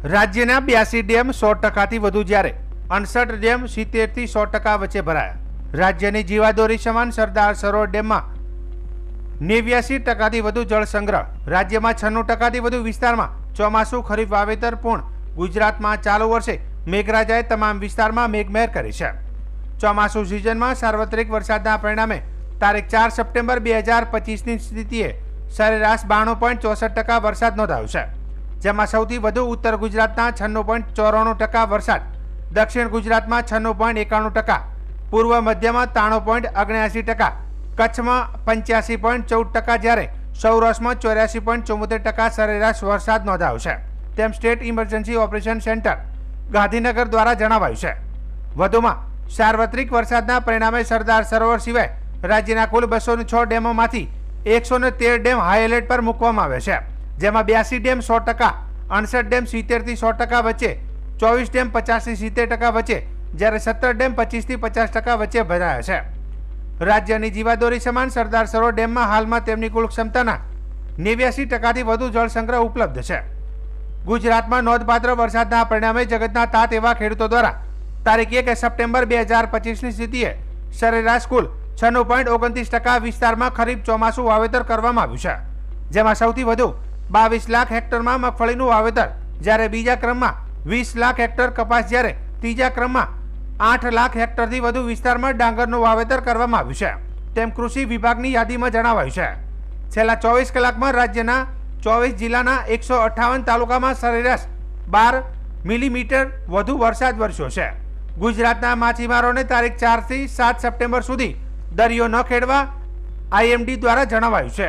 રાજ્યના 82 ડેમ 100%થી વધુ, જ્યારે 68 ડેમ 70 થી 100% વચ્ચે ભરાયા. રાજ્યની જીવાદોરી સમાન સરદાર સરોવર ડેમમાં 89% થી વધુ જળ સંગ્રહ. રાજ્યમાં 96% થી વધુ વિસ્તારમાં ચોમાસુ ખરીફ વાવેતર પૂર્ણ. ગુજરાતમાં ચાલુ વર્ષે મેઘરાજાએ તમામ વિસ્તારમાં મેઘમહેર કરી છે. ચોમાસુ સિઝનમાં સાર્વત્રિક વરસાદના પરિણામે તારીખ 4 સપ્ટેમ્બર 2025ની સ્થિતિએ સરેરાશ 92.64% વરસાદ નોંધાયો છે, જેમાં સૌથી વધુ ઉત્તર ગુજરાતના 96.94% વરસાદ, દક્ષિણ ગુજરાતમાં 96.91%, પૂર્વ મધ્યમાં 93.79%, કચ્છમાં 85.14%, જ્યારે સૌરાષ્ટ્રમાં 84.74% સરેરાશ વરસાદ નોંધાયો છે, તેમ state emergency operation centre Gandhinagar દ્વારા જણાવાયું છે. વધુમાં સાર્વત્રિક વરસાદના પરિણામે સરદાર સરોવર સિવાય રાજ્યના કુલ 206 ડેમોમાંથી 113 ડેમ હાઈ એલર્ટ પર મૂકવામાં આવ્યા છે, જેમાં 82 ડેમ 100%, 68 ડેમ 70 થી 100% વચ્ચે, 24 ડેમ 50 થી 70% વચ્ચે, જ્યારે 17 ડેમ 25 થી 50% વચ્ચે ભરાયા છે. રાજ્યની જીવાદોરી સમાન સરદાર સરોવર ડેમમાં હાલમાં તેમની કુલ ક્ષમતાના 89% થી વધુ જળ સંગ્રહ ઉપલબ્ધ છે. ગુજરાતમાં નોંધપાત્ર વરસાદના પરિણામે જગતના તાત એવા ખેડૂતો દ્વારા તારીખ 1 સપ્ટેમ્બર 2025ની સ્થિતિએ સરેરાશ કુલ 96.29% વિસ્તારમાં ખરીફ ચોમાસુ વાવેતર કરવામાં આવ્યું છે, જેમાં સૌથી વધુ 22 લાખ હેક્ટરમાં મગફળીનું વાવેતર, જ્યારે બીજા ક્રમમાં 20 લાખ હેક્ટર કપાસ, જ્યારે ત્રીજા ક્રમમાં 8 લાખ હેક્ટરથી વધુ વિસ્તારમાં ડાંગરનું વાવેતર કરવામાં આવ્યું છે, તેમ કૃષિ વિભાગની યાદીમાં જણાવાયું છે. છેલ્લા 24 કલાકમાં રાજ્યના 24 જિલ્લાના 158 તાલુકામાં સરેરાશ 12 મિલીમીટર વધુ વરસાદ વરસ્યો છે. ગુજરાતના માછીમારોને તારીખ 4 થી 7 સપ્ટેમ્બર સુધી દરિયો ન ખેડવા IMD દ્વારા જણાવાયું છે.